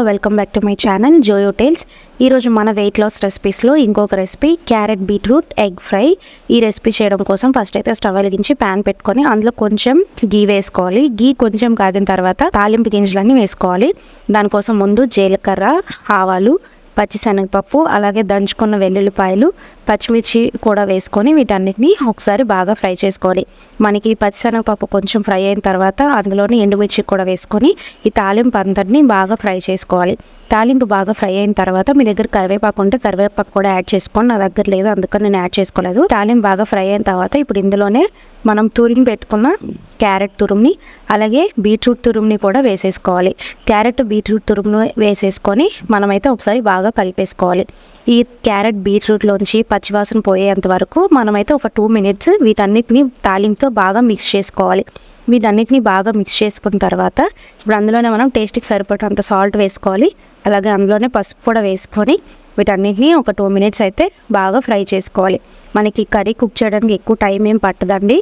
Welcome back to my channel Joyo Tales. ఈరోజు మన weight loss రెసిపీస్లో ఇంకొక recipe carrot beetroot egg fry. ఈ రెసిపీ చేయడం కోసం ఫస్ట్ అయితే స్టవ్ వెలిగించి ప్యాన్ పెట్టుకొని అందులో కొంచెం గీ వేసుకోవాలి. గీ కొంచెం కాగిన తర్వాత తాలింపు గింజలన్నీ వేసుకోవాలి. దానికోసం ముందు జీలకర్ర, ఆవాలు, పచ్చిశనగపప్పు, అలాగే దంచుకున్న వెల్లుల్లిపాయలు, పచ్చిమిర్చి కూడా వేసుకొని వీటన్నిటిని ఒకసారి బాగా ఫ్రై చేసుకోవాలి. మనకి పచ్చిశనగపప్పు కొంచెం ఫ్రై అయిన తర్వాత అందులోని ఎండుమిర్చి కూడా వేసుకొని ఈ తాలింపు అంతటిని బాగా ఫ్రై చేసుకోవాలి. తాలింపు బాగా ఫ్రై అయిన తర్వాత మీ దగ్గర కరివేపాకు ఉంటే కరివేపాకు కూడా యాడ్ చేసుకోండి. నా దగ్గర లేదు, అందుకని నేను యాడ్ చేసుకోలేదు. తాలింపు బాగా ఫ్రై అయిన తర్వాత ఇప్పుడు ఇందులోనే మనం తురిమి పెట్టుకున్న క్యారెట్ తురుముని అలాగే బీట్రూట్ తురుముని కూడా వేసేసుకోవాలి. క్యారెట్ బీట్రూట్ తురుమును వేసేసుకొని మనమైతే ఒకసారి బాగా కలిపేసుకోవాలి. ఈ క్యారెట్ బీట్రూట్లోంచి పచ్చివాసన పోయేంత వరకు మనమైతే ఒక 2 minutes వీటన్నిటిని తాలింపుతో బాగా మిక్స్ చేసుకోవాలి. వీటన్నిటిని బాగా మిక్స్ చేసుకున్న తర్వాత ఇప్పుడు అందులోనే మనం టేస్ట్కి సరిపడంత సాల్ట్ వేసుకోవాలి. అలాగే అందులోనే పసుపు కూడా వేసుకొని వీటన్నిటిని ఒక 2 minutes అయితే బాగా ఫ్రై చేసుకోవాలి. మనకి కర్రీ కుక్ చేయడానికి ఎక్కువ టైం ఏం పట్టదండి.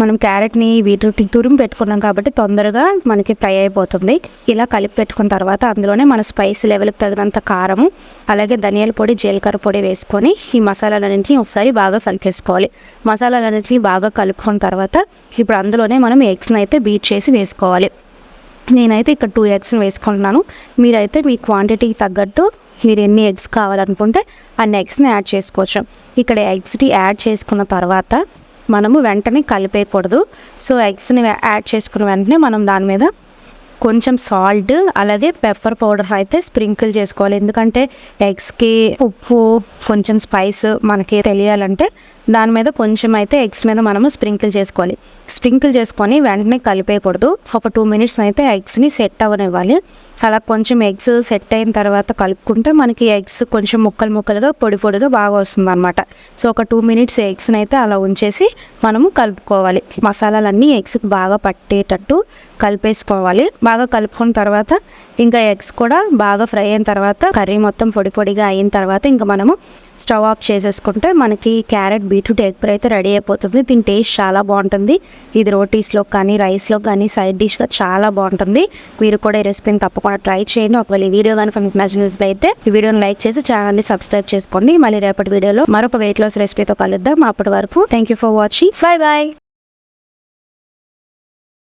మనం క్యారెట్ని బీట్రూట్ని తురిమి పెట్టుకున్నాం కాబట్టి తొందరగా మనకి ఫ్రై అయిపోతుంది. ఇలా కలిపి పెట్టుకున్న తర్వాత అందులోనే మన స్పైస్ లెవెల్కి తగినంత కారము, అలాగే ధనియాల పొడి, జీలకర్ర పొడి వేసుకొని ఈ మసాలాలన్నింటినీ ఒకసారి బాగా కలిపేసుకోవాలి. మసాలాలన్నింటినీ బాగా కలుపుకున్న తర్వాత ఇప్పుడు అందులోనే మనం ఎగ్స్ని అయితే బీట్ చేసి వేసుకోవాలి. నేనైతే ఇక్కడ 2 eggs వేసుకుంటున్నాను. మీరైతే మీ క్వాంటిటీకి తగ్గట్టు మీరు ఎన్ని ఎగ్స్ కావాలనుకుంటే అన్ని ఎగ్స్ని యాడ్ చేసుకోవచ్చు. ఇక్కడ ఎగ్స్ని యాడ్ చేసుకున్న తర్వాత మనము వెంటనే కలిపేయకూడదు. సో ఎగ్స్ని యాడ్ చేసుకున్న వెంటనే మనం దాని మీద కొంచెం సాల్ట్ అలాగే పెప్పర్ పౌడర్ అయితే స్ప్రింకిల్ చేసుకోవాలి. ఎందుకంటే ఎగ్స్కి ఉప్పు కొంచెం స్పైస్ మనకి తెలియాలంటే దాని మీద కొంచెం అయితే ఎగ్స్ మీద మనము స్ప్రింకిల్ చేసుకోవాలి. స్ప్రింకిల్ చేసుకొని వెంటనే కలిపేయకూడదు. ఒక 2 minutes అయితే ఎగ్స్ని సెట్ అవ్వనివ్వాలి. అలా కొంచెం ఎగ్స్ సెట్ అయిన తర్వాత కలుపుకుంటే మనకి ఎగ్స్ కొంచెం ముక్కలుగా పొడిగా బాగా వస్తుంది అనమాట. సో ఒక 2 minutes ఎగ్స్ని అయితే అలా ఉంచేసి మనము కలుపుకోవాలి. మసాలాలన్నీ ఎగ్స్కి బాగా పట్టేటట్టు కలిపేసుకోవాలి. బాగా కలుపుకున్న తర్వాత ఇంకా ఎగ్స్ కూడా బాగా ఫ్రై అయిన తర్వాత కర్రీ మొత్తం పొడిగా అయిన తర్వాత ఇంకా మనము స్టవ్ ఆఫ్ చేసేసుకుంటే మనకి క్యారెట్ బీట్రూట్ ఎగ్ ఫ్రై అయితే రెడీ అయిపోతుంది. దీని టేస్ట్ చాలా బాగుంటుంది. ఇది రోటీస్లో కానీ రైస్లో కానీ సైడ్ డిష్గా చాలా బాగుంటుంది. మీరు కూడా ఈ రెసిపీని తప్పకుండా ట్రై చేయండి. ఒకవేళ ఈ వీడియో కనుక మీకు నచ్చినట్లయితే ఈ వీడియోని లైక్ చేసి ఛానల్ని సబ్స్క్రైబ్ చేసుకోండి. మళ్ళీ రేపటి వీడియోలో మరొక వెయిట్ లాస్ రెసిపీతో కలుద్దాం. అప్పటి వరకు thank you for watching. By.